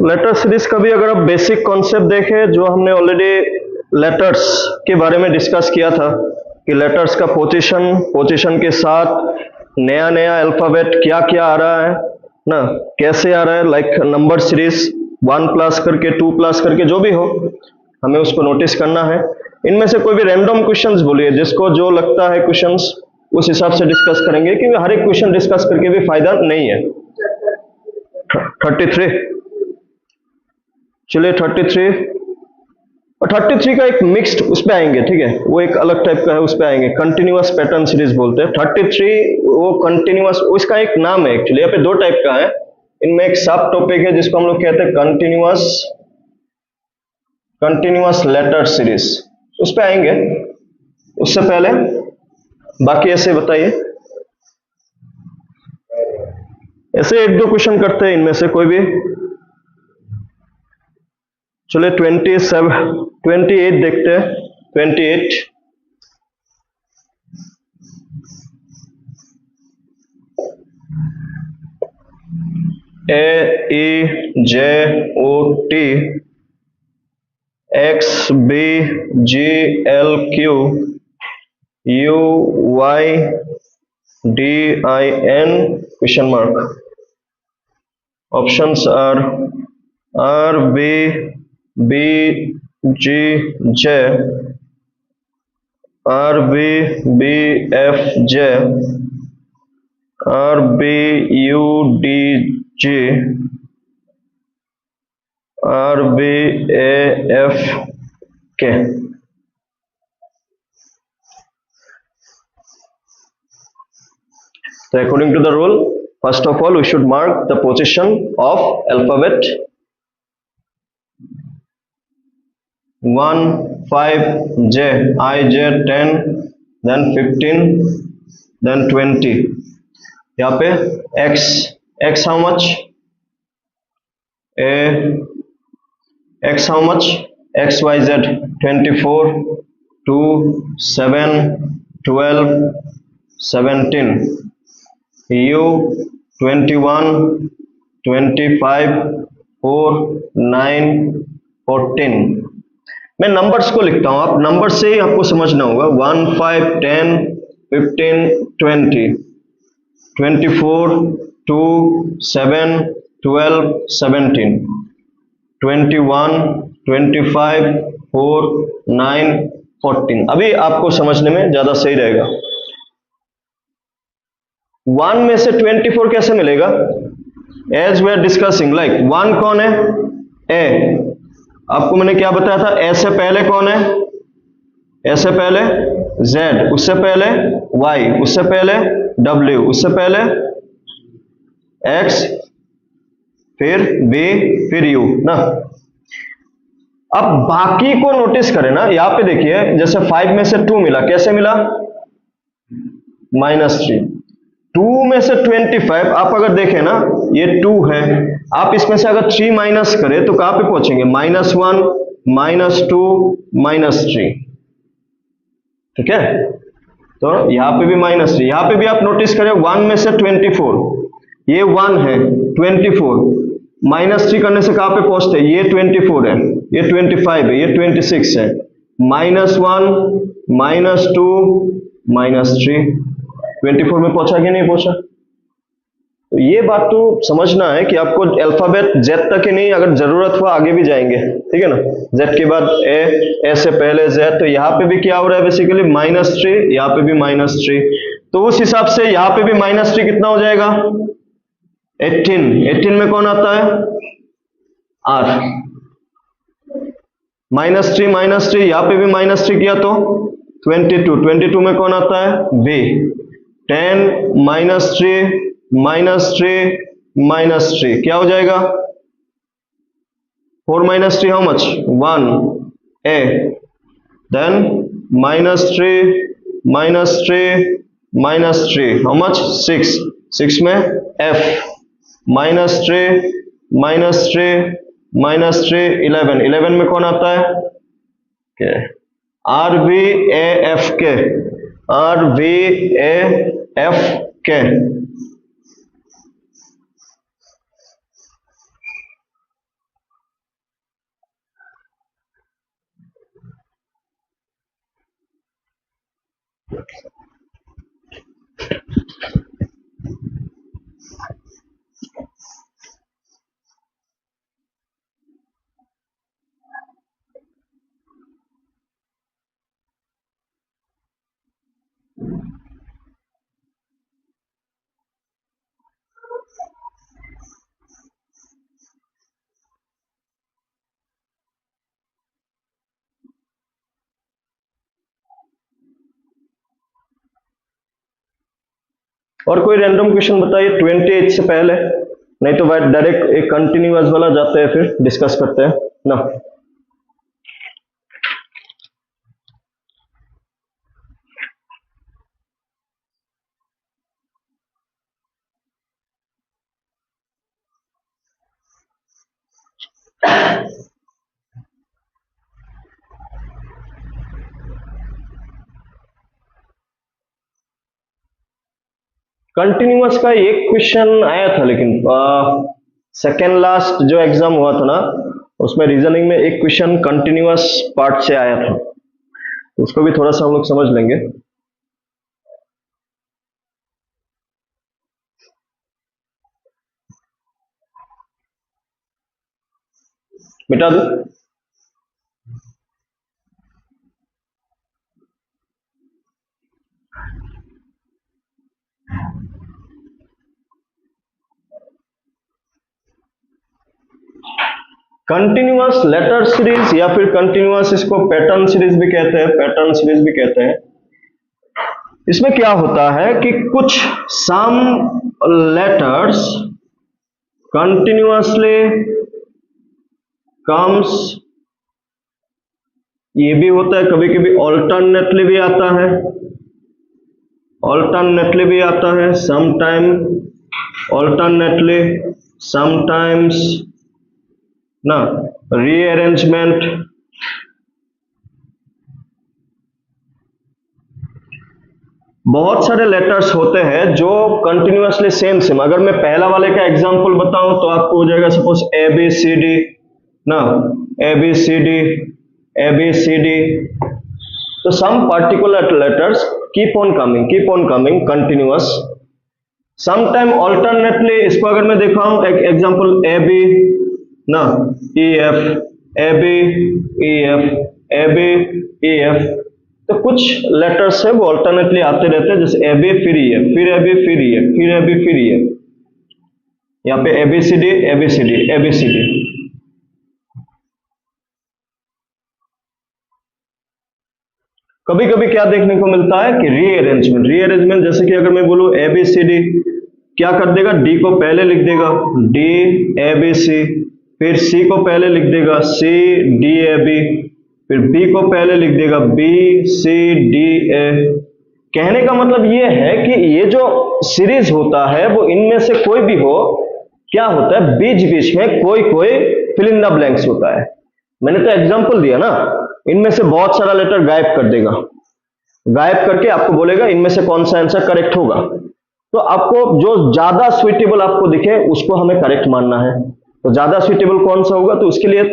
Letter series का भी अगर आप बेसिक कॉन्सेप्ट देखें, जो हमने ऑलरेडी लेटर्स के बारे में डिस्कस किया था कि लेटर्स का पोजीशन के साथ नया नया अल्फाबेट क्या क्या आ रहा है ना, कैसे आ रहा है, लाइक नंबर सीरीज 1 प्लस करके 2 प्लस करके जो भी हो, हमें उसको नोटिस करना है। इनमें से कोई भी रैंडम क्वेश्चंस बोलिए, जिसको जो लगता है क्वेश्चंस उस हिसाब से डिस्कस करेंगे, क्योंकि हर एक क्वेश्चन डिस्कस करके भी फायदा नहीं है। 33, चलिए 33 और 33 का एक मिक्स्ड उस पे आएंगे, ठीक है, वो एक अलग टाइप का है, उस पे आएंगे। कंटिन्यूअस पैटर्न सीरीज बोलते हैं 33, वो कंटिन्यूअस, उसका एक नाम है एक्चुअली। यहाँ पे दो टाइप का है, इनमें एक सब टॉपिक है जिसको हम लोग कहते हैं कंटिन्यूअस लेटर सीरीज, उस पे आएंगे। उससे पहले बाकी ऐसे बताइए, ऐसे एक दो क्वेश्चन करते हैं इनमें से कोई भी। चलिए 28 देखते हैं। 28 AEJOT XBGLQ UYDIN question mark. Options are RBBJ, RBBFJ, RBUDG, RBAFK. So according to the rule, first of all we should mark the position of alphabet 1, 5, J, I, J, 10, then 15, then 20. यहाँ पे X how much? X how much? XYZ 24, 2, 7, 12, 17. U 21, 25, 4, 9, 14. मैं numbers को लिखता हूं, आप number से ही आपको समझना होगा। 1, 5, 10, 15, 20, 24, 2, 7, 12, 17, 21, 25, 4, 9, 14। अभी आपको समझने में ज्यादा सही रहेगा। 1 में से 24 कैसे मिलेगा? As we are discussing, like 1 कौन है? ए। आपको मैंने क्या बताया था? ए से पहले कौन है? ए से पहले Z, उससे पहले Y, उससे पहले W, उससे पहले X, फिर B, फिर U ना। अब बाकी को नोटिस करें ना, यहां पे देखिए, जैसे 5 में से 2 मिला, कैसे मिला? -3। 2 में से 25, आप अगर देखें ना, ये 2 है, आप इसमें से अगर 3 माइनस करें तो कहां पे पहुंचेंगे? -1, -2, -3, ठीक है। तो यहां पे भी -3, यहां पे भी आप नोटिस करें 1 में से 24, ये 1 है, 24 -3 करने से कहां पे पहुंचते हैं? ये 24 है, ये 25 है, ये 26 है, -1, -2, -3, 24 में पहुंचा कि नहीं पहुंचा? तो ये बात तो समझना है कि आपको अल्फाबेट Z तक ही नहीं, अगर जरूरत हुआ आगे भी जाएंगे, ठीक है ना। Z के बाद A से पहले Z, तो यहाँ पे भी क्या हो रहा है? बेसिकली -3, यहाँ पे भी -3, तो उस हिसाब से यहाँ पे भी -3 कितना हो जाएगा? 18 में कौन आता है? R। -3 यहाँ पे भी -3 किया तो 22 में कौन आता है? B। 10 -3 क्या हो जाएगा? 4 -3 how much? 1 A। Then -3 how much? 6 में F। -3 11 में कौन आता है? RBAFK। और कोई रैंडम क्वेश्चन बताइए 28 से पहले, नहीं तो डायरेक्ट एक कंटिन्यूअस वाला जाते हैं, फिर डिस्कस करते हैं ना। कंटिन्यूअस का एक क्वेश्चन आया था, लेकिन सेकेंड लास्ट जो एग्जाम हुआ था ना, उसमें रीजनिंग में एक क्वेश्चन कंटिन्यूअस पार्ट से आया था, उसको भी थोड़ा सा हम लोग समझ लेंगे। मिटा दो। कंटिन्यूअस लेटर सीरीज या फिर कंटिन्यूअस, इसको पैटर्न सीरीज भी कहते हैं, पैटर्न सीरीज भी कहते हैं। इसमें क्या होता है कि कुछ सम लेटर्स कंटिन्यूअसली कम्स, ये भी होता है, कभी कभी ऑल्टरनेटली भी आता है, ऑल्टरनेटली भी आता है, समटाइम ऑल्टरनेटली, समटाइम्स ना रीअरेंजमेंट। बहुत सारे लेटर्स होते हैं जो कंटिन्यूअसली सेम सेम, अगर मैं पहला वाले का एग्जांपल बताऊं तो आपको हो जाएगा suppose A B C D ना, A B C D, A B C D. तो some particular letters keep on coming continuous. Sometime alternately, इसको अगर मैं दिखाऊं एक एग्जांपल ए बी ना E F, A B E F, A B E F, तो कुछ लेटर्स है वो ऑल्टरनेटली आते रहते हैं, जैसे ए बी फिर ई एफ, फिर ए बी फिर ई एफ, फिर ए बी फिर ई एफ। यहाँ पे A B C D, A B C D, A B C D. कभी कभी क्या देखने को मिलता है कि रीअरेंजमेंट, रीअरेंजमेंट जैसे कि अगर मैं बोलूं ए बी सी डी, क्या कर देगा, डी को पहले लिख देगा डी ए बी सी, फिर सी को पहले लिख देगा सी डी ए बी, फिर बी को पहले लिख देगा बी सी डी ए। कहने का मतलब ये है कि ये जो सीरीज होता है वो इनमें से कोई भी हो, क्या होता है बीच बीच में कोई कोई फिल इन द ब्लैंक्स होता है। मैंने तो एग्जांपल दिया ना, इनमें से बहुत सारा लेटर गायब कर देगा, गायब करके आपको बोलेगा इनमें से कौन सा आंसर करेक्ट होगा। तो आपको जो ज्यादा सुइटेबल आपको दिखे उसको हमें करेक्ट मानना है। तो ज्यादा सुइटेबल कौन सा होगा, तो उसके लिए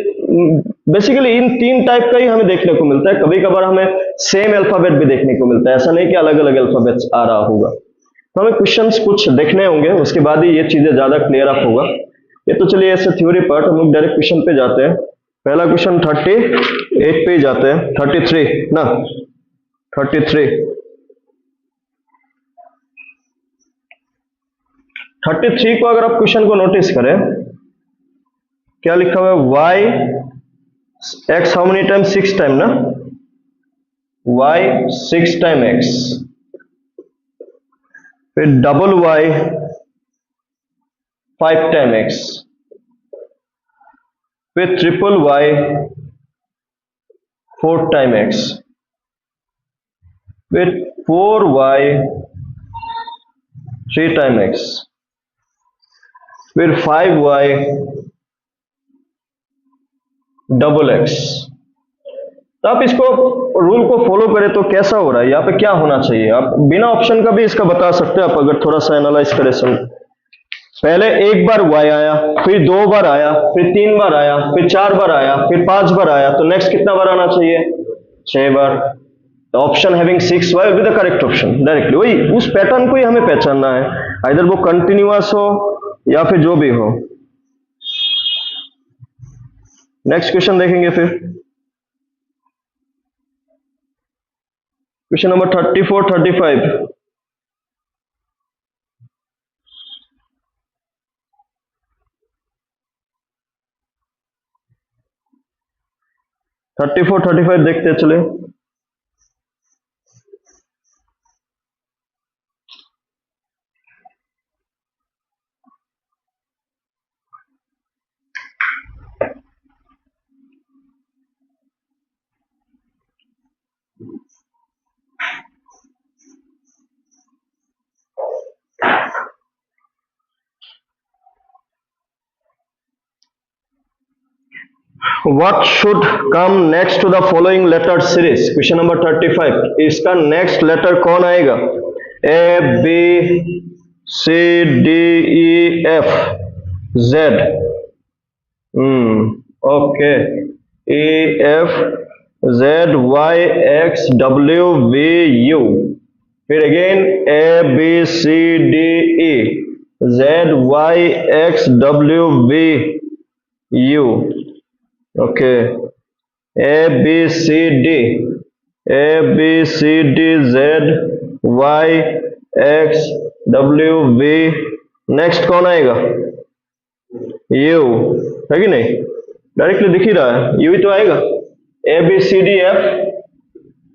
बेसिकली इन तीन टाइप का ही हमें देखने को मिलता है। कभी कभार हमें सेम अल्फाबेट भी देखने को मिलता है, ऐसा नहीं कि अलग अलग अल्फाबेट्स आ रहा होगा। तो हमें क्वेश्चंस कुछ देखने होंगे, उसके बाद ही ये चीजें ज्यादा क्लियर अप होगा। ये तो चलिए ऐसे थ्योरी पार्ट, हम लोग डायरेक्ट क्वेश्चन पे जाते हैं। पहला क्वेश्चन 38 पे ही जाते हैं, 33 ना, 33 को अगर आप क्वेश्चन को नोटिस करें, क्या लिखा हुआ है, Y X how many time, 6 time ना, वाई 6 टाइम एक्स, फिर डबल वाई 5 टाइम एक्स, फिर ट्रिपल वाई 4 टाइम एक्स, फिर 4 वाई 3 टाइम एक्स, फिर 5 वाई डबल एक्स। तो आप इसको रूल को फॉलो करें तो कैसा हो रहा है, यहाँ पे क्या होना चाहिए, आप बिना ऑप्शन का भी इसका बता सकते हैं। आप अगर थोड़ा सा एनालाइज करें, पहले एक बार y आया, फिर 2 बार आया, फिर 3 बार आया, फिर 4 बार आया, फिर 5 बार आया, तो नेक्स्ट कितना बार आना चाहिए, 6 बार। Option having 6y will be the correct option directly. वही उस पैटर्न को ही हमें पहचानना है, आइदर वो कंटिन्यूअस हो या फिर जो भी हो। नेक्स्ट क्वेश्चन देखेंगे फिर, क्वेश्चन नंबर 34 35। 34 35 देखते चले। What should come next to the following letter series? Question number 35, इसका नेक्स्ट लेटर कौन आएगा? A B C D E F Z. Okay, E F Z Y X W V U. फिर again A B C D E Z Y X W V U. Okay, A B C D, A B C D Z Y X W V, next कौन आएगा? U, है कि नहीं? Directly दिख ही रहा है, U ही तो आएगा। A B C D F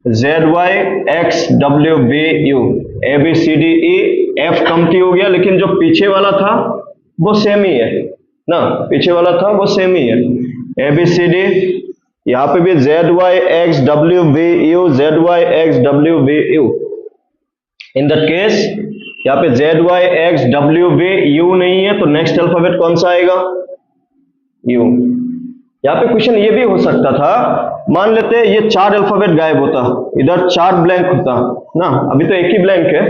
Z Y X W V U, A B C D E F कमती हो गया, लेकिन जो पीछे वाला था वो सेम ही है ना, पीछे वाला था वो सेम ही है। ए बी सी डी, यहाँ पे भी Z Y X W V U, Z Y X W V U. In that case यहाँ पे Z Y X W V U नहीं है, तो नेक्स्ट अल्फाबेट कौन सा आएगा? यू। यहाँ पे क्वेश्चन ये भी हो सकता था, मान लेते हैं ये 4 अल्फाबेट गायब होता, इधर 4 ब्लैंक होता ना, अभी तो एक ही ब्लैंक है,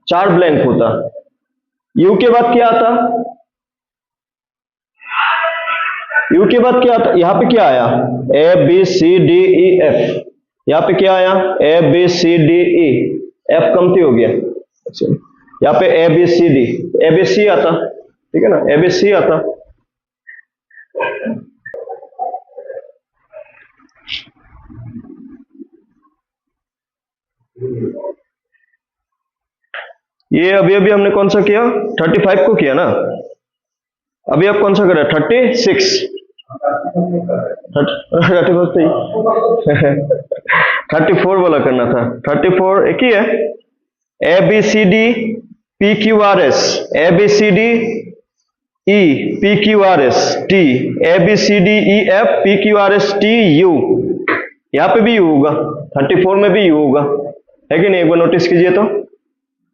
4 ब्लैंक होता, यू के बाद क्या आता? यू के बाद क्या आता? यहाँ पे क्या आया? A B C D E F, यहाँ पे क्या आया? A B C D E, F कमती हो गया, यहाँ पे A B C D, A B C आता, ठीक है ना, ए बी सी आता। ये अभी अभी हमने कौन सा किया? 35 को किया ना, अभी आप कौन सा कर रहे हैं? 36 34 वाला करना था, 34 एक ही है। A B C D P Q R S, A B C D E P Q R S T, A B C D E F P Q R S T U. यहाँ पे भी यू होगा, 34 में भी you होगा, है कि नहीं? एक बार नोटिस कीजिए तो,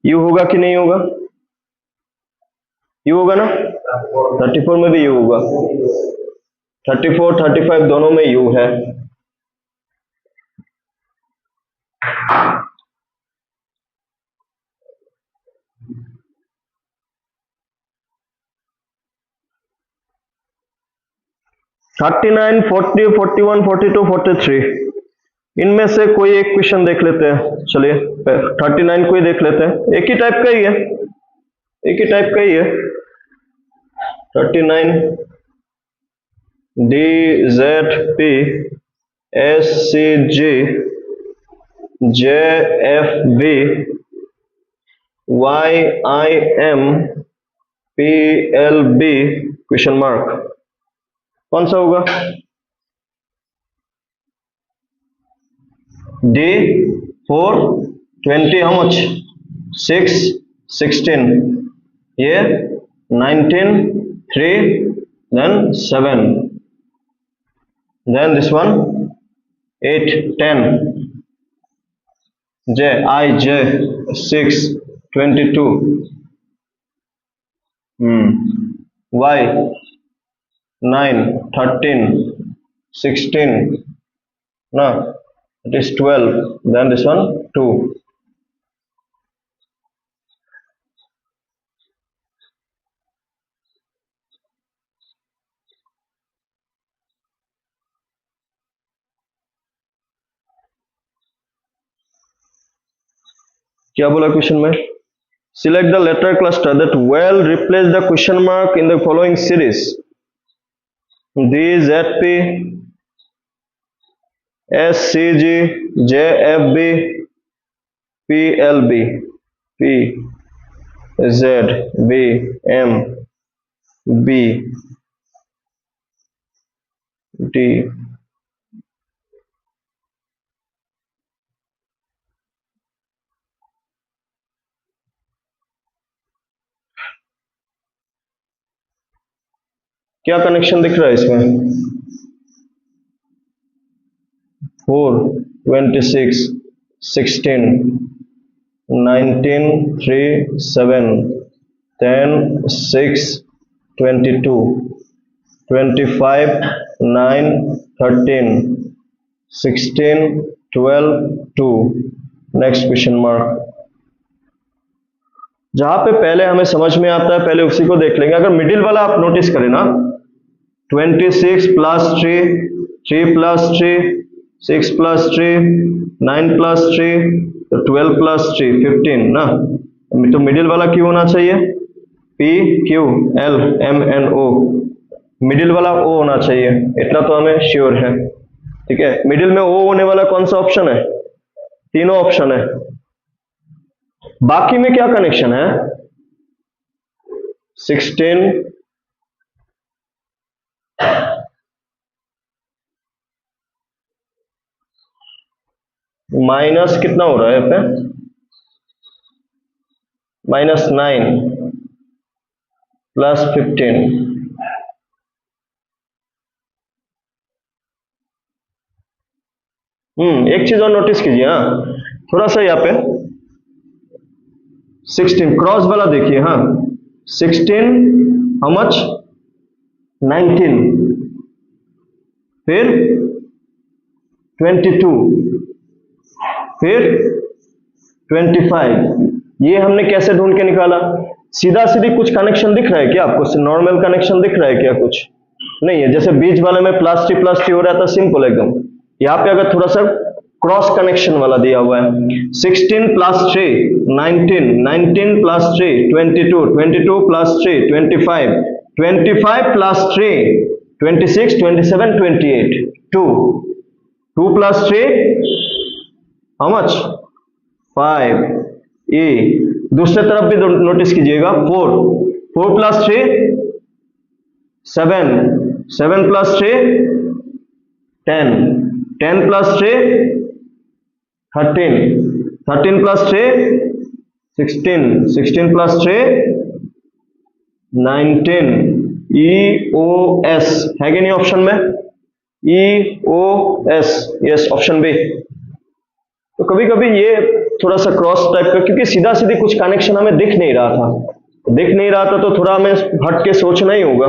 यू होगा कि नहीं होगा? यू होगा ना, 34 में भी यू होगा, 34 35 दोनों में यू है। थर्टी 40 41 42 43, इनमें से कोई एक क्वेश्चन देख लेते हैं। चलिए 39 को ही देख लेते हैं, एक ही टाइप का ही है, एक ही टाइप का ही है। 39 D Z P S C G J F B Y I M P L B question mark, कौन सा होगा? D 4 20 how much? 6 16, ये 19 3 then 7, then this one 8 10, j I j 6 22, y 9 13 16, no, it is 12, then this one 2। क्या बोला question में? Select the letter cluster that will replace the question mark in the following series. D Z P, S C G, J F B, P L B, P Z B M B D. क्या connection दिख रहा है इसमें? 4, 26, 16, 19, 3, 7, 10, 6, 22, 25, 9, 13, 16, 12, 2. Next question mark. जहां पे पहले हमें समझ में आता है पहले उसी को देख लेंगे. अगर मिडिल वाला आप नोटिस करें ना, 26 plus 3, 3 plus 3, 6 plus 3, 9 plus 3, 12 plus 3, 15 ना. तो मिडिल वाला क्यों होना चाहिए? P Q L M N O. Middle वाला ओ होना चाहिए, इतना तो हमें श्योर है. ठीक है, मिडिल में ओ होने वाला कौन सा ऑप्शन है? तीनों ऑप्शन है. बाकी में क्या कनेक्शन है? 16 माइनस कितना हो रहा है पे? -9 प्लस 15. एक चीज और नोटिस कीजिए. हाँ, थोड़ा सा यहाँ पे 16 क्रॉस वाला देखिए. हाँ, 16 हाउ मच? 19, फिर 22, फिर 25. ये हमने कैसे ढूंढ के निकाला? सीधा सीधी कुछ कनेक्शन दिख रहा है क्या आपको? नॉर्मल कनेक्शन दिख रहा है क्या? कुछ नहीं है. जैसे बीच वाले में प्लस टी हो रहा था, सिंपल एकदम. यहाँ पे अगर थोड़ा सा क्रॉस कनेक्शन वाला दिया हुआ है, 16 plus 3 19, 19 plus 3 22, 22 plus 3 25, 25 plus 3 26, 27, 28, 2, 2 plus 3 how much? 5. ए दूसरे तरफ भी नोटिस कीजिएगा, 4, 4 plus 3 7, 7 plus 3 10, 10 plus 3 13, 13 plus 3 16, 16 plus 3 19. E O S है कि नहीं ऑप्शन में? E O S, yes, option B. तो कभी कभी ये थोड़ा सा क्रॉस टाइप का, क्योंकि सीधा सीधी कुछ कनेक्शन हमें दिख नहीं रहा था, तो थोड़ा हमें हट के सोचना ही होगा.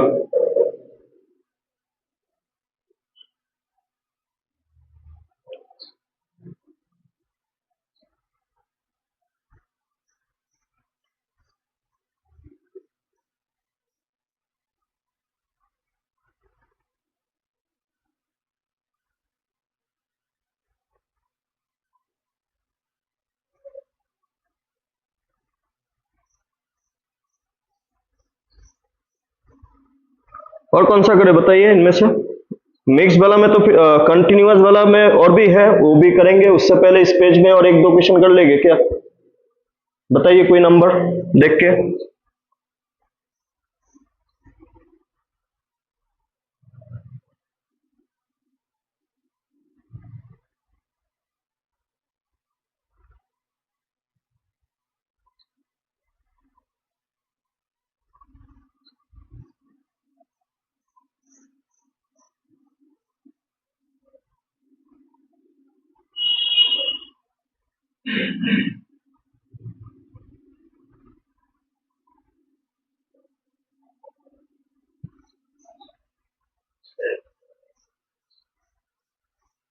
और कौन सा करे बताइए इनमें से? मिक्स वाला में तो कंटिन्यूअस वाला में और भी है, वो भी करेंगे. उससे पहले इस पेज में और एक दो क्वेश्चन कर लेंगे क्या? बताइए कोई नंबर देख के.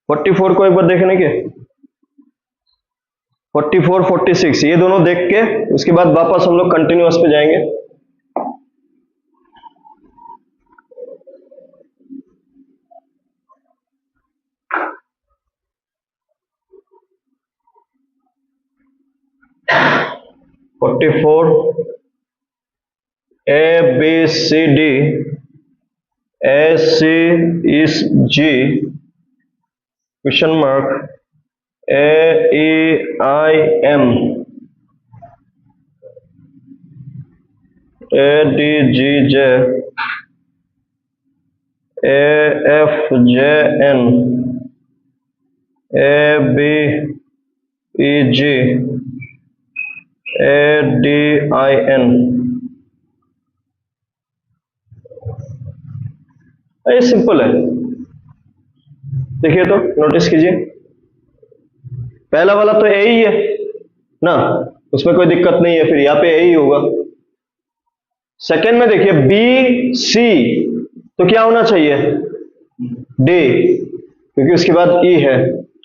फोर्टी फोर को एक बार देखने के, 44 46 ये दोनों देख के उसके बाद वापस हम लोग कंटिन्यूअस पे जाएंगे. 44, A B C D, AC is G, question mark, AEIM, ADGJ, AFJN, ABEG, ADIN। ये सिंपल है, देखिए तो नोटिस कीजिए, पहला वाला तो ए ही है ना, उसमें कोई दिक्कत नहीं है, फिर यहाँ पे ए ही होगा। सेकंड में देखिए बी सी, तो क्या होना चाहिए, डी, क्योंकि उसके बाद ई है।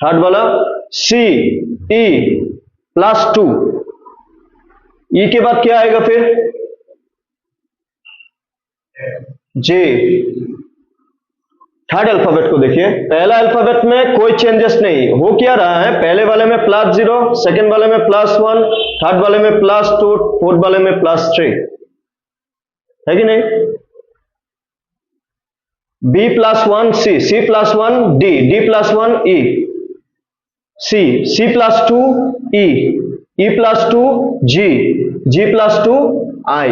थर्ड वाला सी ई +2, ई के बाद क्या आएगा फिर, जे। थर्ड अल्फाबेट को देखिए, पहला अल्फाबेट में कोई चेंजेस नहीं हो, क्या रहा है, पहले वाले में +0, सेकंड वाले में +1, थर्ड वाले में +2, फोर्थ वाले में +3, है कि नहीं। B +1 C, C +1 D, D +1 E, C, C +2 E, E +2 G, G +2 I,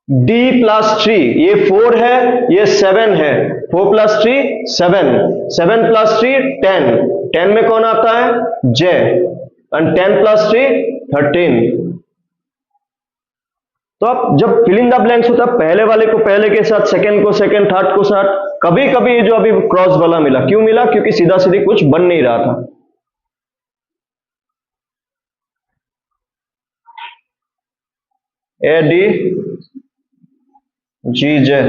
D +3, ये 4 है, ये 7 है, 4 + 3 7, 7 + 3 10, 10 में कौन आता है, J, और 10 + 3 13। तो अब जब फिल इन द ब्लैंक्स होता है, पहले वाले को पहले के साथ, सेकंड को सेकंड, थर्ड को साथ, कभी कभी ये जो अभी क्रॉस वाला मिला, क्यों मिला, क्योंकि सीधा सीधी कुछ बन नहीं रहा था। ए डी जी जे,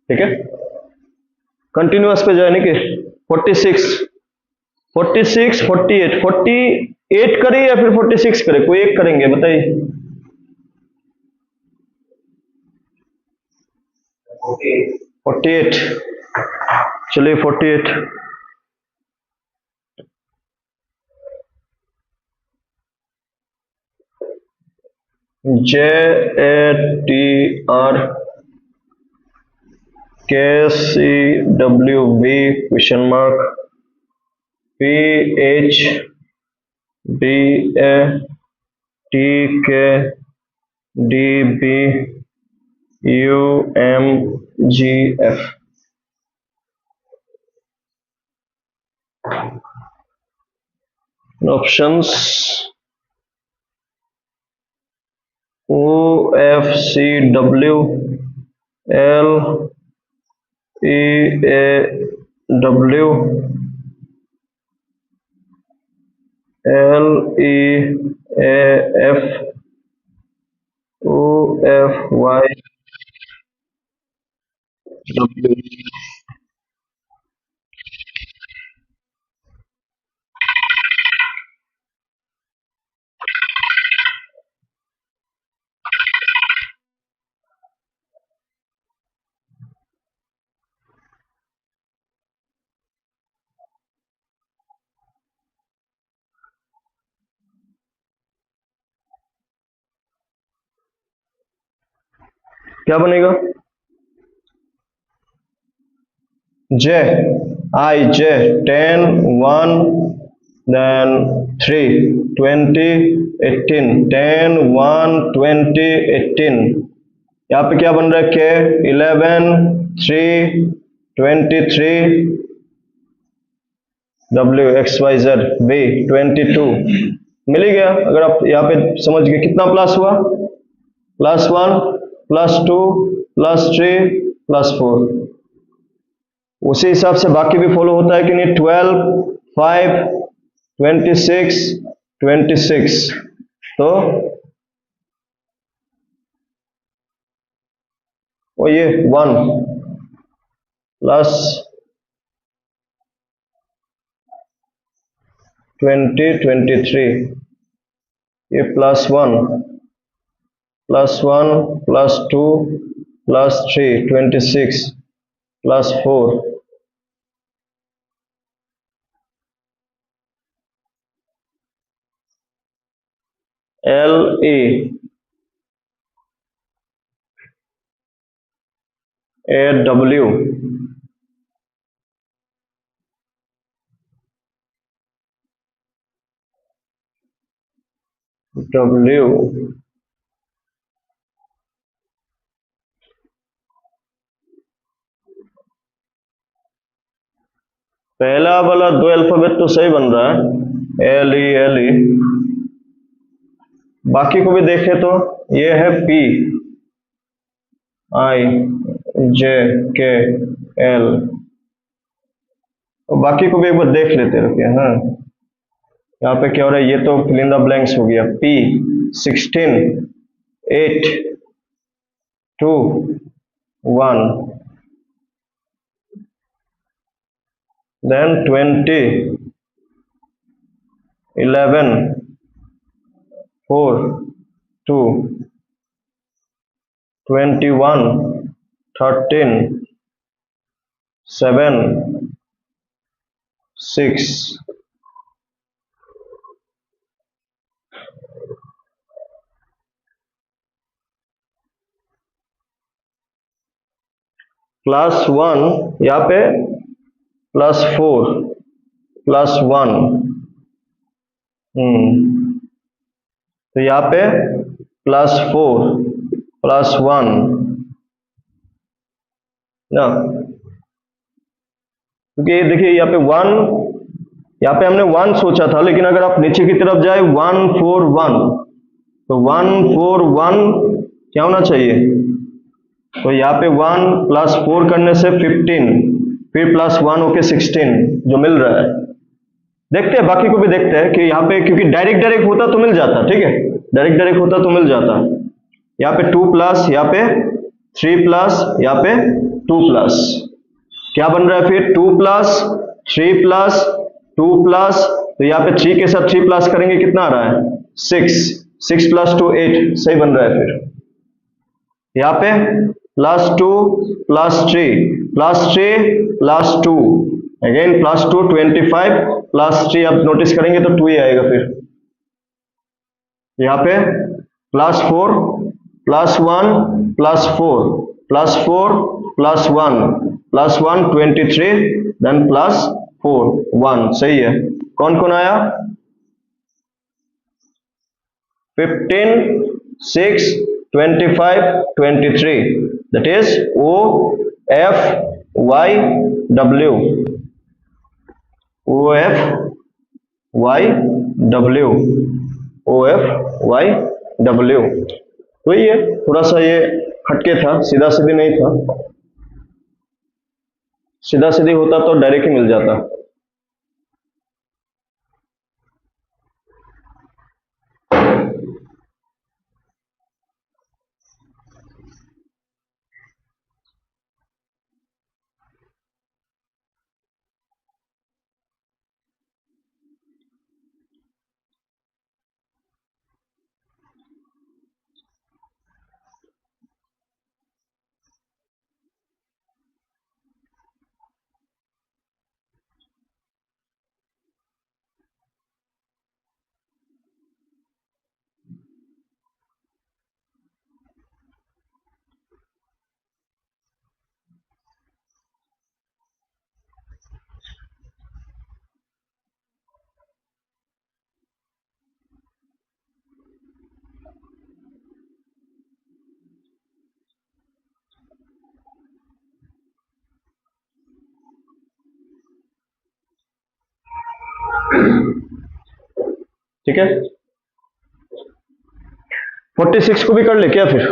ठीक है, कंटिन्यूअस पे जाए नहीं कि 46 46 48 48 करे या फिर 46 करे, कोई एक करेंगे बताइए। 48, चलिए 48, JATR KCWB question mark PHBATKDBUMGF। Options OFCW LEAW LEAF OFYW। क्या बनेगा, J I J 10 1 then 3 20 18 10 1 20 18। यहाँ पे क्या बन रहा है, K 11 3 23 W XYZ V 22, मिल गया। अगर आप यहाँ पे समझ गए, कितना प्लस हुआ, +1 +2 +3 +4, उसी हिसाब से बाकी भी फॉलो होता है कि नहीं, 12 5 26 26, तो वो ये 1 प्लस 2023, ये +1 +2 +3 26 +4 LE AW W पहला वाला 2 अल्फाबेट तो सही बन रहा है, LE बाकी को भी देखें तो ये है PIJKL, और बाकी को भी एक बार देख लेते हैं। हाँ, यहाँ पे क्या हो रहा है, ये तो फिल इन द ब्लैंक्स हो गया। P 16 8 2 1 then 20 11 4 2 21 13 7 6 +1 यहाँ पे +4 +1, तो यहाँ पे +4 +1 ना, क्योंकि देखिए यहाँ पे 1, यहाँ पे हमने 1 सोचा था, लेकिन अगर आप नीचे की तरफ जाए 1 4 1, तो 1 4 1 क्या होना चाहिए, तो यहाँ पे 1 +4 करने से 15, फिर +1 होके 16 जो मिल रहा है। देखते हैं बाकी को भी देखते हैं कि यहाँ पे, क्योंकि डायरेक्ट होता तो मिल जाता, ठीक है, डायरेक्ट होता तो मिल जाता। यहाँ पे 2 प्लस, यहाँ पे 3 प्लस, यहाँ पे 2 प्लस, क्या बन रहा है फिर 2 प्लस 3 प्लस 2 प्लस, तो यहाँ पे 3 के साथ 3 प्लस करेंगे कितना आ रहा है 6, 6 + 2 8, सही बन रहा है। फिर यहाँ पे +2 +3 +3 +2 अगेन +2 25 +3, अब नोटिस करेंगे तो 2 ही आएगा। फिर यहाँ पे +4 +1 +4 +4 +1 +1 23 देन +4 1, सही है। कौन कौन आया 15 6 25 23, that is OFYW OFYW। तो ये थोड़ा सा ये हटके था, सीधा सीधी नहीं था, सीधा सीधी होता तो डायरेक्ट ही मिल जाता। ठीक है, 46 को भी कर ले क्या फिर,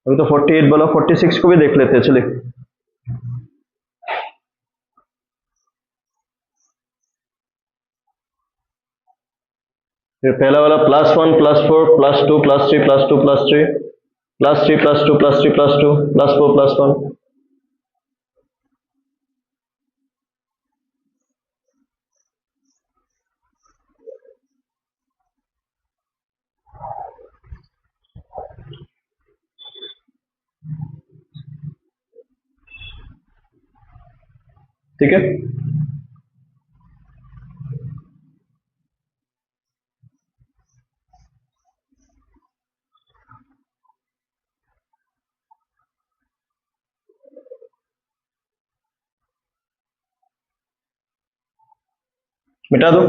अभी तो 48 बोला, 46 को भी देख लेते हैं, चलिए। फिर पहला वाला +1 +4 +2 +3 +2 +3 +3 +2 +3 +2 +4 +1, ठीक है। मिटा दो।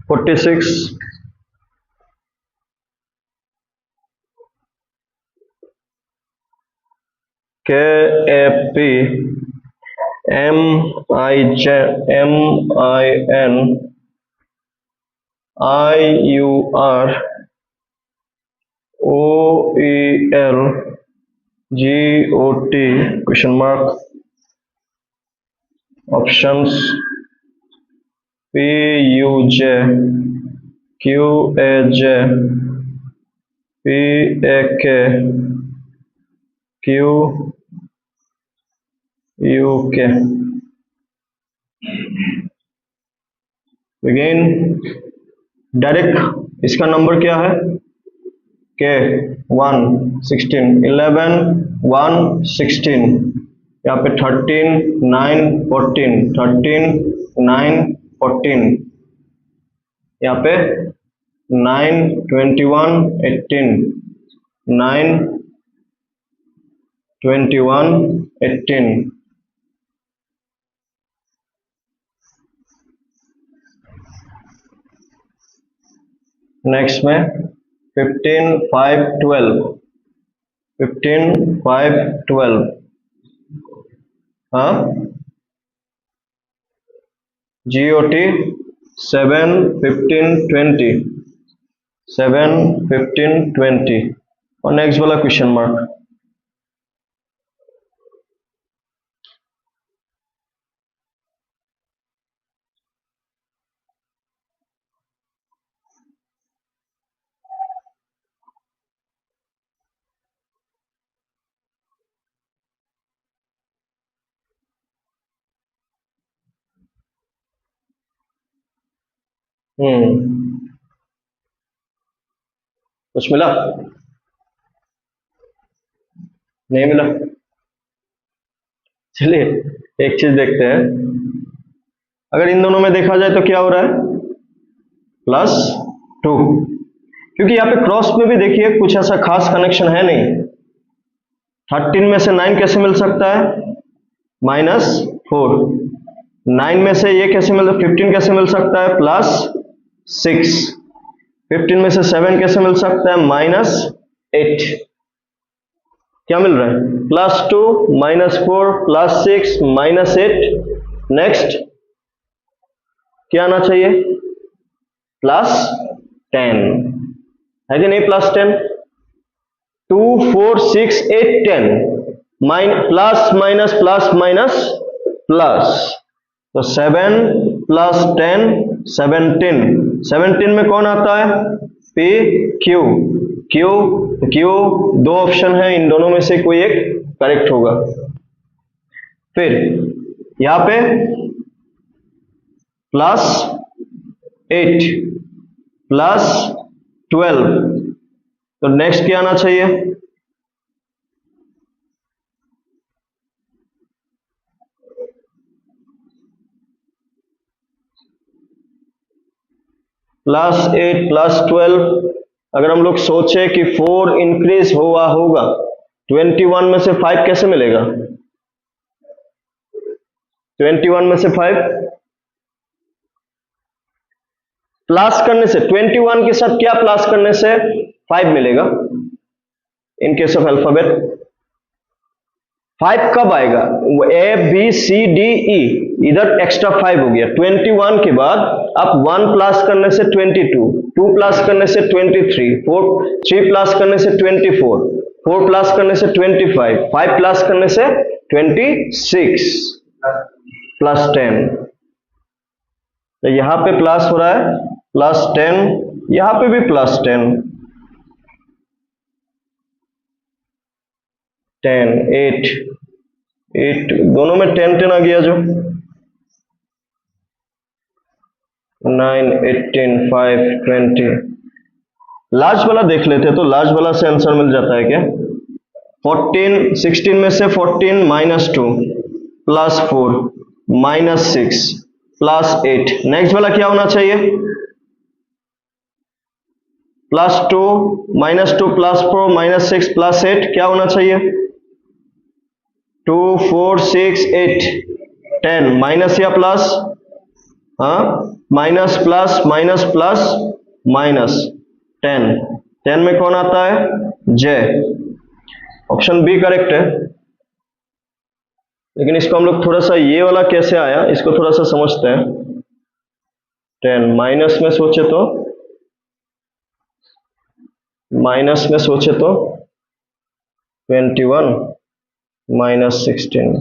Forty six K A P M I N I U R O E L G O T question mark options P U J Q A J P A K Q U K. Again direct इसका नंबर क्या है के 1 16 11 1 16, यहाँ पे 13 9 14 13 9 14, यहाँ पे 9 21 18 9 21 18। Next में 15 5 12 15 5 12, हाँ GOT 7 15 20 7 15 20 और नेक्स्ट वाला क्वेश्चन मार्क। कुछ मिला? नहीं मिला? चलिए एक चीज देखते हैं, अगर इन दोनों में देखा जाए तो क्या हो रहा है +2, क्योंकि यहाँ पे क्रॉस में भी देखिए कुछ ऐसा खास कनेक्शन है नहीं। 13 में से 9 कैसे मिल सकता है -4, 9 में से ये कैसे मिल 15 कैसे मिल सकता है +6, 15 में से 7 कैसे मिल सकता है -8, क्या मिल रहा है +2 -4 +6 -8। नेक्स्ट क्या आना चाहिए +10, है कि नहीं +10, 2 4 6 8 10 plus minus plus minus plus, तो 7 + 10 17, 17 में कौन आता है P Q Q Q, दो ऑप्शन है, इन दोनों में से कोई एक करेक्ट होगा। फिर यहां पे +8 +12, तो नेक्स्ट क्या आना चाहिए +8 +12। अगर हम लोग सोचे कि 4 इंक्रीज हुआ होगा, 21 में से 5 कैसे मिलेगा 21 में से 5 प्लस करने से, 21 के साथ क्या प्लस करने से 5 मिलेगा इन केस ऑफ अल्फाबेट। 5 कब आएगा ABCDE, इधर एक्स्ट्रा 5 हो गया। 21 के बाद आप 1 प्लस करने से 22, 2 प्लस करने से 23, 3 प्लस करने से 24, 4 प्लस करने से 25, 5 प्लस करने से 26 +10, तो यहां पे प्लस हो रहा है +10, यहां पे भी +10, 10 8 8 दोनों में 10 10 आ गया जो, 9, 18, 5, 20। लार्ज वाला देख लेते हैं, तो लार्ज वाला से आंसर मिल जाता है क्या? 14, 16 में से 14 -2 +4 -6 +8। नेक्स्ट वाला क्या होना चाहिए? +2 -2 +4 -6 +8 क्या होना चाहिए? 2, 4, 6, 8, 10। माइनस या प्लस? हाँ, minus plus minus plus minus 10। 10 में कौन आता है? जे। ऑप्शन बी करेक्ट है। लेकिन इसको हम लोग थोड़ा सा, ये वाला कैसे आया इसको थोड़ा सा समझते हैं। 10 माइनस में सोचे तो, माइनस में सोचे तो 21 -16,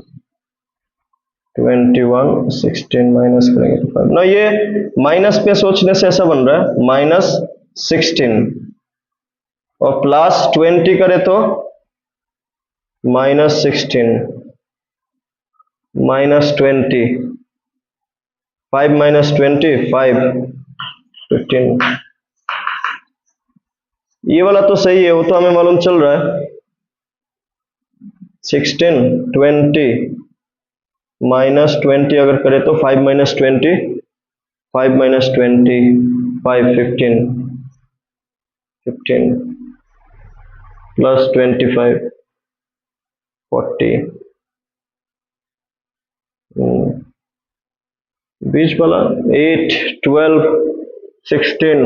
21 16 माइनस करेंगे तो 5 ना। ये माइनस पे सोचने से ऐसा बन रहा है -16 और +20 करे तो -16 -20, 5 -20 5, 15। ये वाला तो सही है, वो तो हमें मालूम चल रहा है। 16, 20 -20 अगर करे तो 5 -20, 5 -20 5, 15, 15 +25 40। बीच वाला 8, 12, 16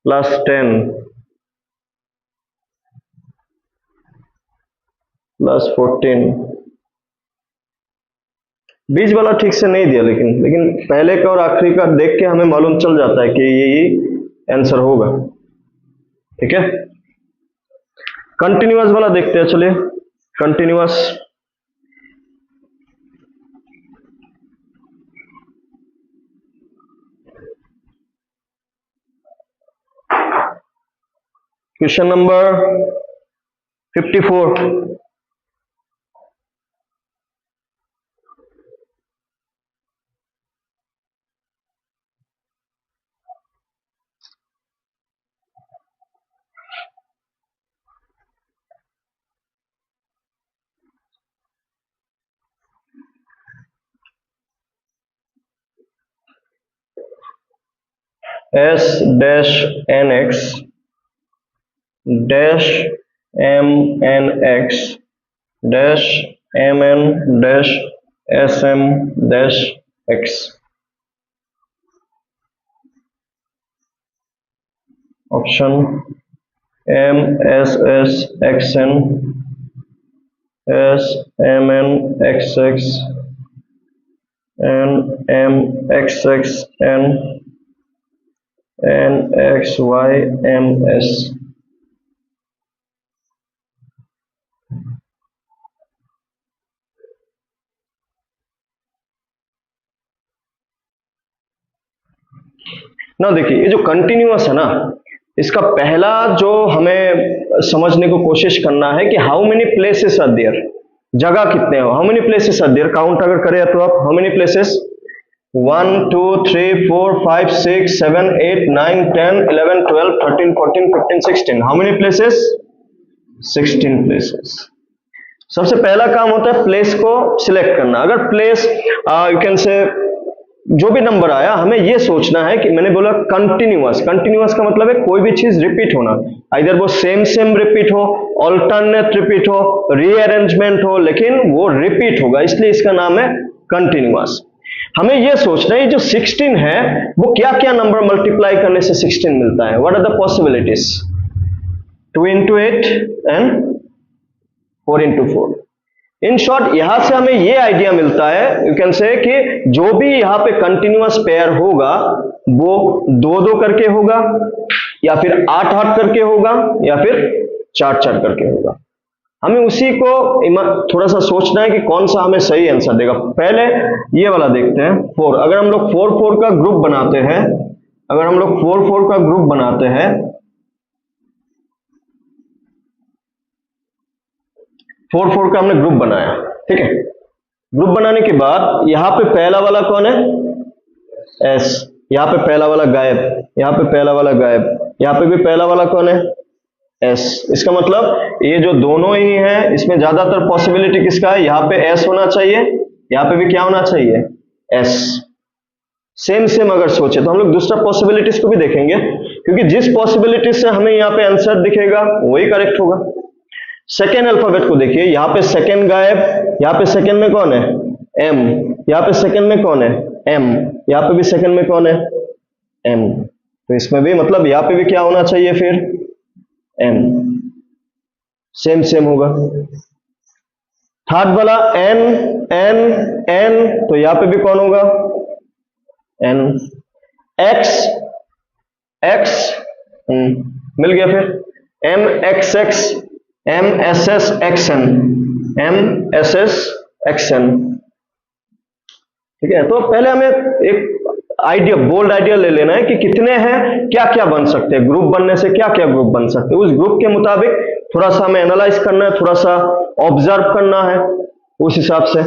+10 +14। बीच वाला ठीक से नहीं दिया, लेकिन पहले का और आखिरी का देख के हमें मालूम चल जाता है कि ये आंसर होगा। ठीक है, कंटिन्यूअस वाला देखते हैं। चलिए continuous. Question number 54। S dash nx dash mnx dash mn dash sm dash x। Option m s s xn s mn xx n m xx n n x y m s। ना देखिए, ये जो continuous है ना, इसका पहला जो हमें समझने को कोशिश करना है कि how many places are there, जगह कितने हो, how many places are there. Count अगर करें तो आप, how many places? 1 2 3 4 5 6 7 8 9 10 11 12 13 14 15 16। How many places? 16 places. सबसे पहला काम होता है प्लेस को सिलेक्ट करना। अगर प्लेस यू कैन से जो भी नंबर आया, हमें ये सोचना है कि मैंने बोला कंटिन्यूअस। कंटिन्यूअस का मतलब है कोई भी चीज रिपीट होना, इधर वो सेम सेम रिपीट हो, ऑल्टरनेट रिपीट हो, रीअरेंजमेंट हो, लेकिन वो रिपीट होगा, इसलिए इसका नाम है कंटिन्यूअस। हमें यह सोचना है जो 16 है वो क्या क्या नंबर मल्टीप्लाई करने से 16 मिलता है। What are the possibilities? 2 into 8 and 4 into 4। In short यहां से हमें ये आइडिया मिलता है, यू कैन से कि जो भी यहां पे कंटिन्यूअस पेयर होगा वो 2-2 करके होगा, या फिर 8-8 करके होगा, या फिर 4-4 करके होगा। हमें उसी को थोड़ा सा सोचना है कि कौन सा हमें सही आंसर देगा। पहले ये वाला देखते हैं 4। अगर हम लोग 4-4 का ग्रुप बनाते हैं, अगर हम लोग 4-4 का ग्रुप बनाते हैं, 4-4 का हमने ग्रुप बनाया, ठीक है। ग्रुप बनाने के बाद यहां पे पहला वाला कौन है? एस, यहाँ पे पहला वाला गायब, यहाँ पे पहला वाला गायब, यहाँ पे भी पहला वाला कौन है, एस। इसका मतलब ये जो दोनों ही है इसमें ज्यादातर पॉसिबिलिटी किसका है, यहाँ पे एस होना चाहिए, यहाँ पे भी क्या होना चाहिए, एस। सेम सेम अगर सोचे तो हम लोग दूसरा पॉसिबिलिटीज को भी देखेंगे, क्योंकि जिस पॉसिबिलिटी से हमें यहाँ पे आंसर दिखेगा वही करेक्ट होगा। सेकेंड अल्फाबेट को देखिए, यहाँ पे सेकेंड गायब, यहाँ पे सेकेंड में कौन है, एम, यहाँ पे सेकेंड में कौन है, एम, यहाँ पे भी सेकेंड में कौन है, एम। तो इसमें भी मतलब यहाँ पे भी क्या होना चाहिए फिर, एम। सेम सेम होगा। थर्ड वाला एन, एन, एन, तो यहाँ पे भी कौन होगा, एन। एक्स, एक्स, मिल गया फिर, M X X, M S S X N, M S S X N. ठीक है, तो पहले हमें एक आइडिया, बोल्ड आइडिया ले लेना है कि कितने हैं, क्या क्या बन सकते हैं, ग्रुप बनने से क्या क्या ग्रुप बन सकते हैं, उस ग्रुप के मुताबिक थोड़ा सा हमें एनालाइज करना है, थोड़ा सा ऑब्जर्व करना है, उस हिसाब से।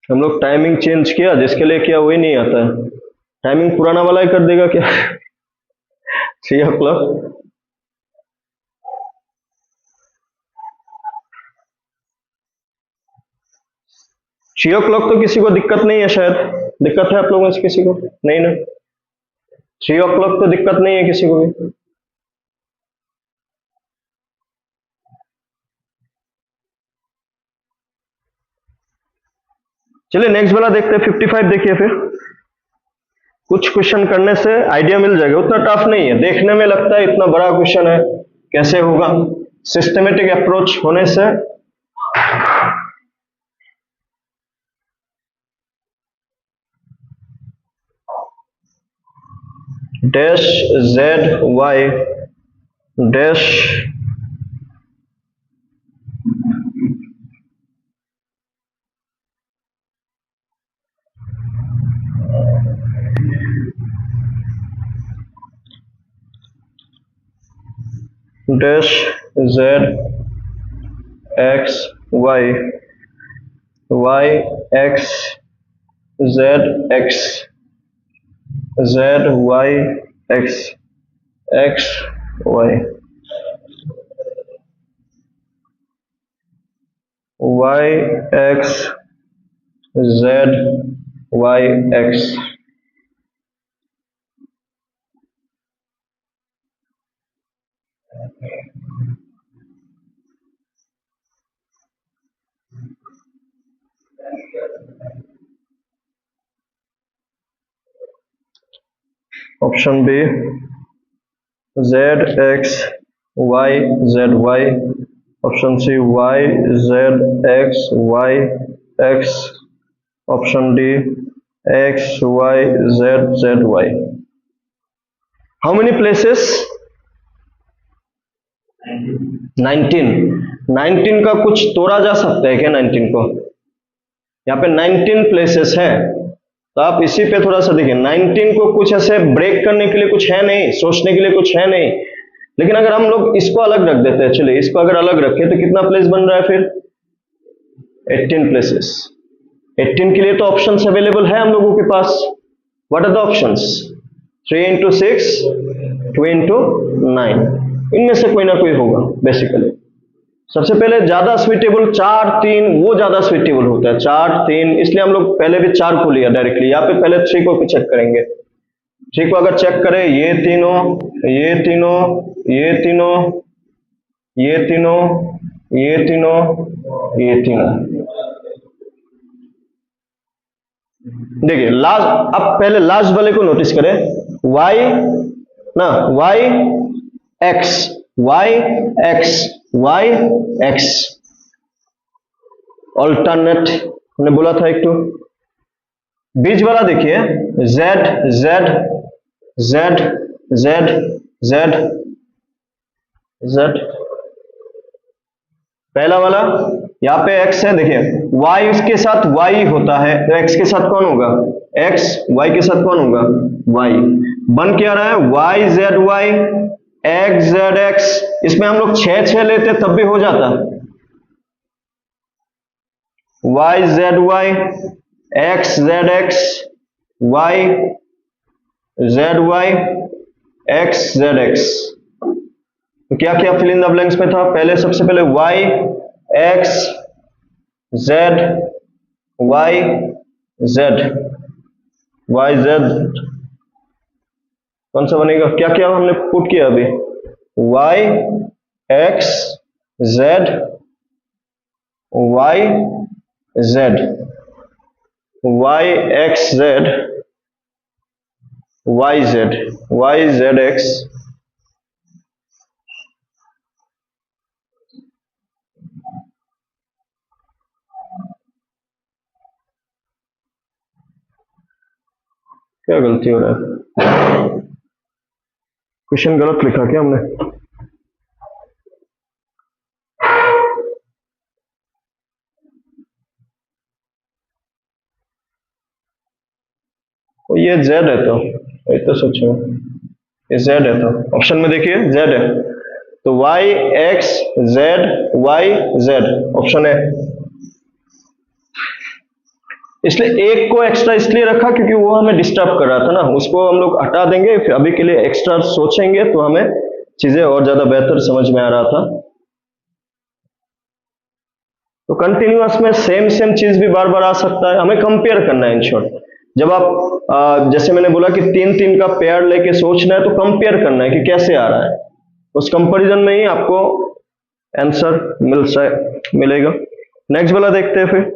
हम लोग टाइमिंग चेंज किया, जिसके लिए किया वही नहीं आता है, टाइमिंग पुराना वाला ही कर देगा क्या 3 o'clock। 3 o'clock तो किसी को दिक्कत नहीं है, शायद दिक्कत है आप लोगों से किसी को, नहीं ना, 3 o'clock तो दिक्कत नहीं है किसी को भी। चलिए नेक्स्ट वाला देखते हैं, 55 देखिए फिर। कुछ क्वेश्चन करने से आइडिया मिल जाएगा, उतना टफ नहीं है, देखने में लगता है इतना बड़ा क्वेश्चन है कैसे होगा, सिस्टमेटिक अप्रोच होने से dash Z Y dash dash Z X Y, Y X Z X, Z Y X, X Y, Y X Z Y X. Option B Z X Y Z Y, option C Y Z X Y X, option D X Y Z Z Y. How many places, 19। 19 का कुछ तोड़ा जा सकता है क्या 19 को, यहाँ पे 19 प्लेसेस है, तो आप इसी पे थोड़ा सा देखिए, 19 को कुछ ऐसे ब्रेक करने के लिए कुछ है नहीं, सोचने के लिए कुछ है नहीं, लेकिन अगर हम लोग इसको अलग रख देते हैं, चलिए इसको अगर अलग रखें तो कितना प्लेस बन रहा है फिर, 18 प्लेसेस। 18 के लिए तो ऑप्शंस अवेलेबल है हम लोगों के पास, what are the options, 3 into 6, 2 into 9, इनमें से कोई ना कोई होगा बेसिकली। सबसे पहले ज्यादा स्वीटेबल 4 3, वो ज्यादा स्वीटेबल होता है 4 3, इसलिए हम लोग पहले भी 4 को लिया डायरेक्टली, यहाँ पे पहले 3 को चेक करेंगे। 3 को अगर चेक करें, ये तीनों, ये तीनों, ये तीनों, ये तीनों, ये तीनों, ये तीनों। देखिए लास्ट, अब पहले लास्ट वाले को नोटिस करें, y ना, y x, y x, y x, alternate हमने बोला था एक तो। बीच वाला देखिए, z z z z z z, पहला वाला यहाँ पे x है, देखिए y के साथ y होता है तो x के साथ कौन होगा, x, y के साथ कौन होगा, y। बन क्या रहा है, y z y, x z x। इसमें हम लोग 6 लेते तब भी हो जाता, y z y, x z x, y z y, x z x। तो क्या क्या फिल इन द ब्लैंक्स में था, पहले सबसे पहले y x z y z, y z कौन सा बनेगा, क्या क्या हमने पुट किया अभी, y x z y z, y x z y z, y z x। क्या गलती हो रहा है, क्वेश्चन गलत लिखा क्या हमने, तो ये z है, तो ये तो सच है, ये z है, तो ऑप्शन में देखिए z है, तो y x z y z option है। इसलिए एक को एक्स्ट्रा इसलिए रखा क्योंकि वो हमें डिस्टर्ब कर रहा था ना, उसको हम लोग हटा देंगे, फिर अभी के लिए एक्स्ट्रा सोचेंगे तो हमें चीजें और ज्यादा बेहतर समझ में आ रहा था। तो कंटिन्यूअस में सेम सेम चीज भी बार बार आ सकता है, हमें कंपेयर करना है इन शॉर्ट। जब आप जैसे मैंने बोला कि 3 3 का पेयर लेके सोचना है तो कंपेयर करना है कि कैसे आ रहा है, उस कंपैरिजन में ही आपको आंसर मिलेगा। नेक्स्ट वाला देखते हैं फिर,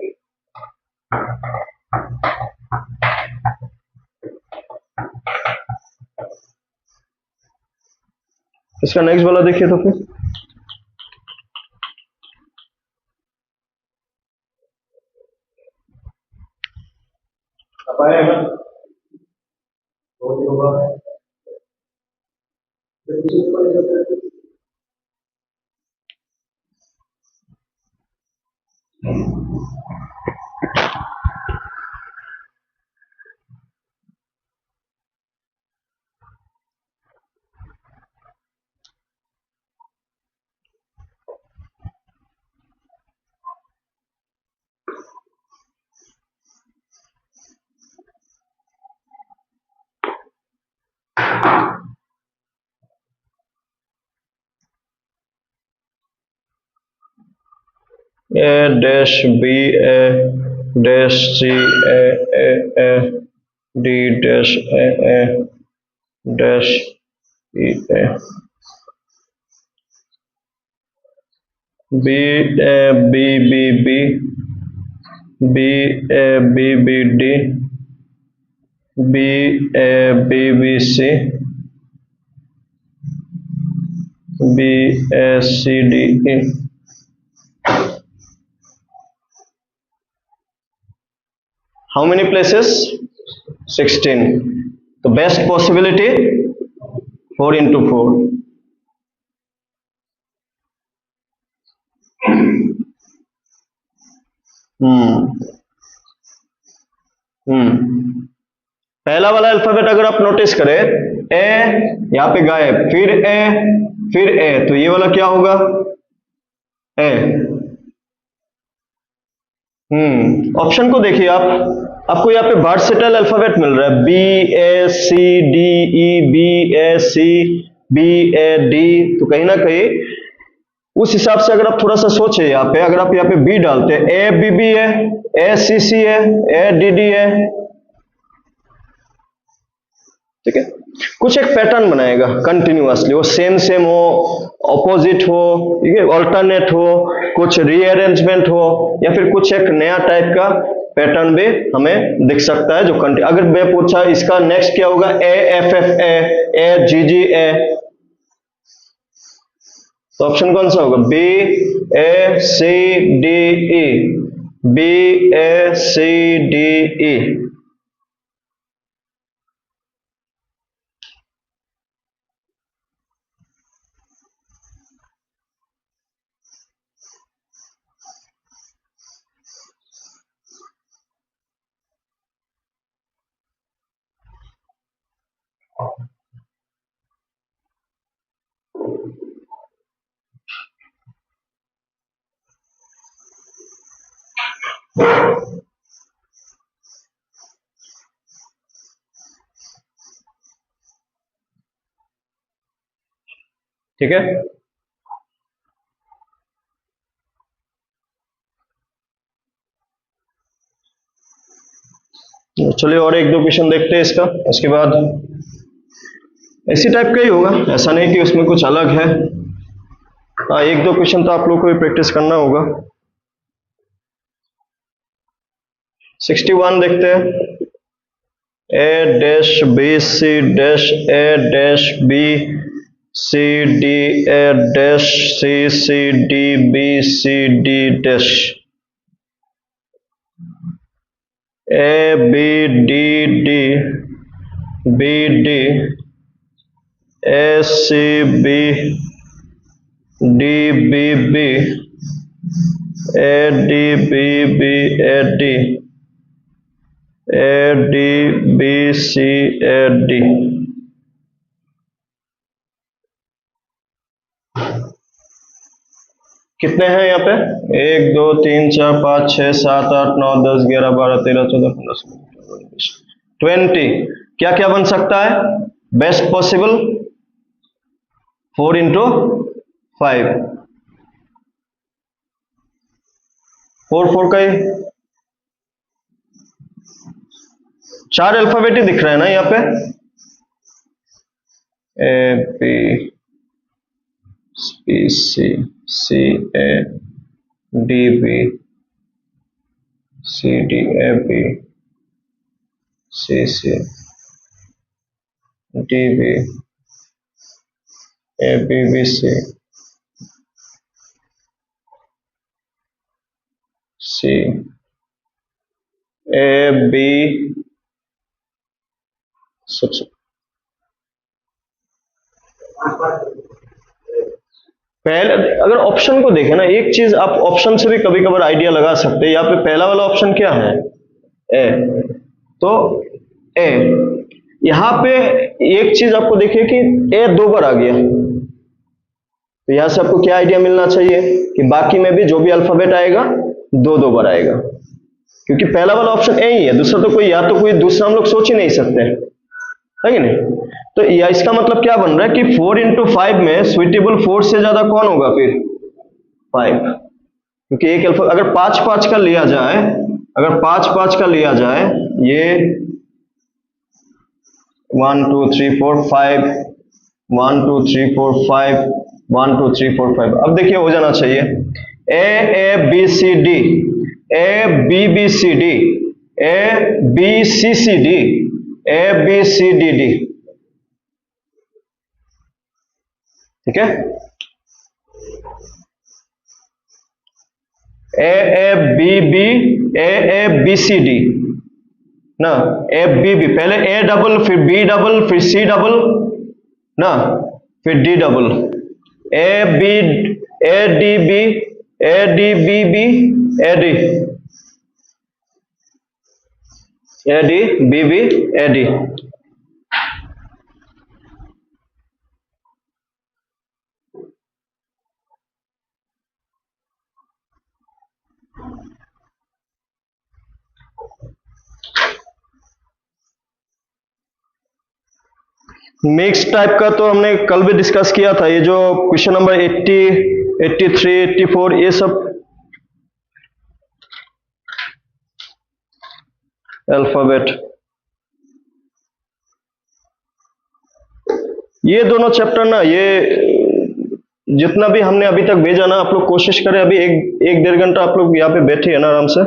इसका नेक्स्ट वाला देखिए तो फिर, A dash B A dash C A D dash A dash E A B A B B B B A B B D B A B B C B A C D E. How many places? 16. The best possibility 4 into 4. पहला वाला alphabet अगर आप notice करें, ए यहाँ पे गायब, फिर ए, तो ये वाला क्या होगा, ए। ऑप्शन को देखिए आप, आपको यहाँ पे वर्सेटाइल अल्फाबेट मिल रहा है, B A C D E, B A C B A D, तो कहीं ना कहीं उस हिसाब से अगर आप थोड़ा सा सोचे, यहाँ पे अगर आप यहाँ पे बी डालते हैं, ए बी बी है, ए सी सी है, ए डी डी है, ठीक है। कुछ एक पैटर्न बनाएगा कंटिन्यूअसली, वो सेम सेम हो, ऑपोजिट हो, ठीक है, ऑल्टरनेट हो, कुछ रीअरेंजमेंट हो, या फिर कुछ एक नया टाइप का पैटर्न भी हमें दिख सकता है जो अगर मैं पूछा इसका नेक्स्ट क्या होगा, ए एफ एफ ए जी जी ए, तो ऑप्शन कौन सा होगा, B A C D E, B A C D ई। ठीक है, चलिए और एक दो क्वेश्चन देखते हैं इसका, उसके बाद इसी टाइप का ही होगा, ऐसा नहीं कि उसमें कुछ अलग है। हाँ, एक दो क्वेश्चन तो आप लोग को भी प्रैक्टिस करना होगा। 61 देखते हैं। A dash B C dash A dash B C D A dash C C D B C D dash A B D D B D A C B D B B A D B B A D A D B C A D. कितने हैं यहाँ पे? 1 2 3 4 5 6 7 8 9 10 11 12 13 14 15 16 20। क्या क्या बन सकता है? Best possible 4 into 5, 4 4 का ही 4 अल्फाबेट ही दिख रहा है ना यहाँ पे, A B C C A D B C D A B C C D B A B B C C A B सबसे पहले अगर ऑप्शन को देखें ना, एक चीज आप ऑप्शन से भी कभी कभार आइडिया लगा सकते हैं। यहाँ पे पहला वाला ऑप्शन क्या है? ए, तो ए यहाँ पे एक चीज आपको देखिए कि ए 2 बार आ गया, तो यहां से आपको क्या आइडिया मिलना चाहिए कि बाकी में भी जो भी अल्फाबेट आएगा 2 बार आएगा, क्योंकि पहला वाला ऑप्शन ए ही है, दूसरा तो कोई, या तो कोई दूसरा हम लोग सोच ही नहीं सकते, है कि नहीं? तो या इसका मतलब क्या बन रहा है कि 4 इंटू 5 में सुइटेबल 4 से ज्यादा कौन होगा फिर? 5, क्योंकि एक अल्फा अगर 5 5 का लिया जाए, अगर 5 5 का लिया जाए, ये 1 2 3 4 5 1 2 3 4 5 1 2 3 4 5। अब देखिए हो जाना चाहिए A B C D, A B C D, A B C D, A B C D D, ठीक है? ए बी सी डी ना, ए बी पहले ए डबल फिर बी डबल फिर सी डबल ना, फिर D double, A B A D B A D B B A D A D B B A D. Mix type का तो हमने कल भी डिस्कस किया था, ये जो क्वेश्चन नंबर 80 83 84 ये सब अल्फाबेट, ये दोनों चैप्टर ना, ये जितना भी हमने अभी तक भेजा ना, आप लोग कोशिश करें अभी 1 1 1.5 घंटा आप लोग यहाँ पे बैठे हैं ना आराम से,